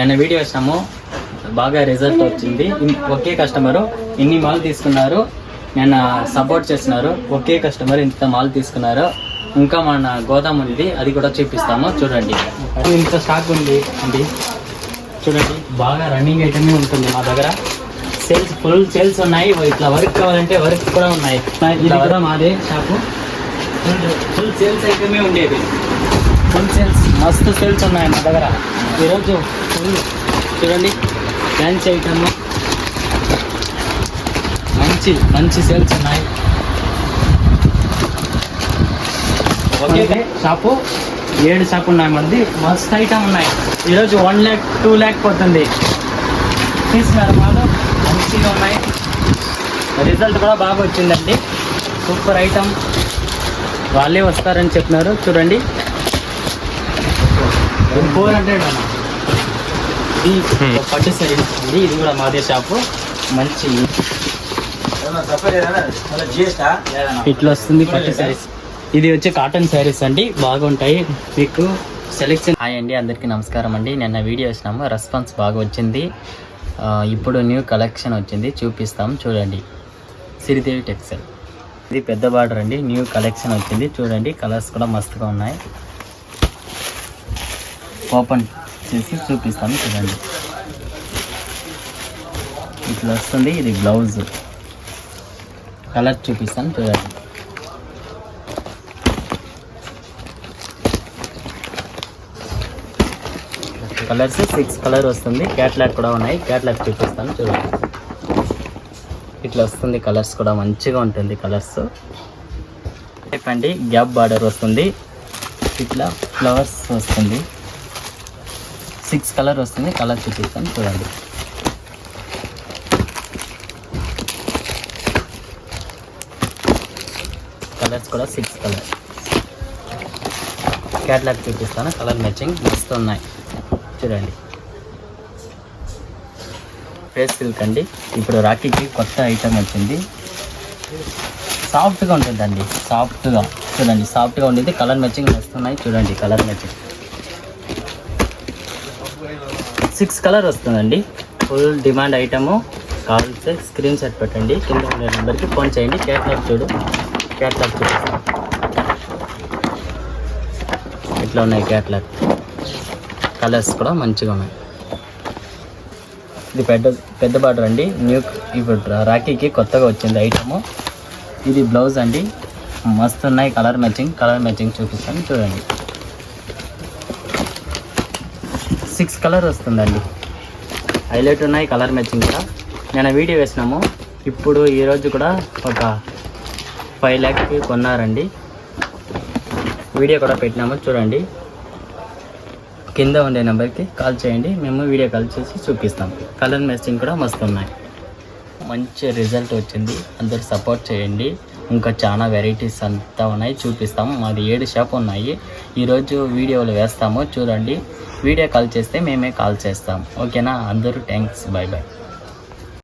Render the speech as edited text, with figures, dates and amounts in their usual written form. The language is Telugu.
నిన్న వీడియో వేసాము, బాగా రిజల్ట్ వచ్చింది. ఒకే కస్టమరు ఇన్ని మాల్ తీసుకున్నారు, నిన్న సపోర్ట్ చేస్తున్నారు. ఒకే కస్టమర్ ఇంత మాల్ తీసుకున్నారు. ఇంకా మన గోదాం ఉంది, అది కూడా చూపిస్తాము చూడండి. ఇంత స్టాక్ ఉంది అండి, చూడండి. బాగా రన్నింగ్ ఐటమే ఉంటుంది మా దగ్గర. సేల్స్ ఫుల్ సేల్స్ ఉన్నాయి. ఇట్లా వర్క్ కావాలంటే వర్క్ కూడా ఉన్నాయి. ఇది కూడా మాదే షాపు. ఫుల్ సేల్స్ ఐటమే ఉండేది. ఫుల్ సేల్స్, మస్తు సేల్స్ ఉన్నాయి మా దగ్గర ఈరోజు. ఫుల్ చూడండి, ఫ్యాన్సీ ఐటమ్ మంచి మంచి సేల్స్ ఉన్నాయి. ఓకే, షాపు 7 షాపు ఉన్నాయి మనది. మస్తు ఐటమ్ ఉన్నాయి. ఈరోజు 1 lakh 2 lakh పోతుంది. తీసుకున్నారు మాలు, మంచిగా ఉన్నాయి. రిజల్ట్ కూడా బాగా వచ్చిందండి. Super item. వాళ్ళే వస్తారని చెప్పినారు. చూడండి, 400 అన్న. ఇది పట్టు సారీస్ అండి. ఇది కూడా మాదే షాపు. మంచి ఇట్లా వస్తుంది పట్టు సారీస్. ఇది వచ్చి కాటన్ శారీస్ అండి, బాగుంటాయి మీకు సెలెక్షన్. హాయ్ అండి, అందరికీ నమస్కారం అండి. నిన్న వీడియో వేసినాము, రెస్పాన్స్ బాగా వచ్చింది. ఇప్పుడు న్యూ కలెక్షన్ వచ్చింది, చూపిస్తాం చూడండి. శ్రీదేవి టెక్స్టైల్. ఇది పెద్ద బార్డర్ అండి, న్యూ కలెక్షన్ వచ్చింది. చూడండి, కలర్స్ కూడా మస్తుగా ఉన్నాయి. ఓపెన్ చేసి చూపిస్తాము చూడండి. ఇట్లా వస్తుంది. ఇది బ్లౌజ్ కలర్ చూపిస్తాను చూడండి. కలర్స్ 6 కలర్ వస్తుంది. క్యాట్లాగ్ కూడా ఉన్నాయి, క్యాట్లాగ్ చూపిస్తాను చూడండి. ఇట్లా వస్తుంది. కలర్స్ కూడా మంచిగా ఉంటుంది. కలర్స్ అండి, గ్యాప్ బార్డర్ వస్తుంది. ఇట్లా ఫ్లవర్స్ వస్తుంది. 6 కలర్ వస్తుంది. కలర్ చూపిస్తాను చూడండి. కలర్స్ కూడా 6 కలర్. క్యాట్లాగ్ చూపిస్తాను. కలర్ మ్యాచింగ్ మస్తు ఉన్నాయి చూడండి. ఫేస్ సిల్క్ అండి. ఇప్పుడు రాఖీకి కొత్త ఐటమ్ వచ్చింది. సాఫ్ట్గా ఉంటుందండి, సాఫ్ట్గా చూడండి. సాఫ్ట్గా ఉండేది. కలర్ మ్యాచింగ్ వస్తున్నాయి చూడండి. కలర్ మ్యాచింగ్ 6 కలర్ వస్తుందండి. Full demand item. కావాల్సి స్క్రీన్ షాట్ పెట్టండి. కింద ఉండే నెంబర్కి ఫోన్ చేయండి. క్యాట్లాగ్ చూడు, క్యాట్లాగ్ చూపిస్తాను. ఇట్లా ఉన్నాయి క్యాట్లాగ్. కలర్స్ కూడా మంచిగా ఉన్నాయి. ఇది పెద్ద బార్డర్ అండి. న్యూ ఇప్పుడు రాఖీకి కొత్తగా వచ్చింది ఐటము. ఇది బ్లౌజ్ అండి. మస్తు ఉన్నాయి. కలర్ మ్యాచింగ్ చూపిస్తాను చూడండి. 6 కలర్ వస్తుందండి. హైలైట్ ఉన్నాయి. కలర్ మ్యాచింగ్ కూడా నేను వీడియో వేసినాము. ఇప్పుడు ఈరోజు కూడా ఒక 5 lakhకి కొన్నారండి. వీడియో కూడా పెట్టినాము చూడండి. కింద ఉండే నెంబర్కి కాల్ చేయండి, మేము వీడియో కాల్ చేసి చూపిస్తాం. కలర్ మ్యాచింగ్ కూడా మస్తు ఉన్నాయి. మంచి రిజల్ట్ వచ్చింది. అందరు సపోర్ట్ చేయండి. ఇంకా చాలా వెరైటీస్ అంతా ఉన్నాయి, చూపిస్తాము. మాది 7 షాప్ ఉన్నాయి. ఈరోజు వీడియోలు వేస్తాము చూడండి. వీడియో కాల్ చేస్తే మేమే కాల్ చేస్తాం. ఓకేనా? అందరూ థ్యాంక్స్. Bye bye.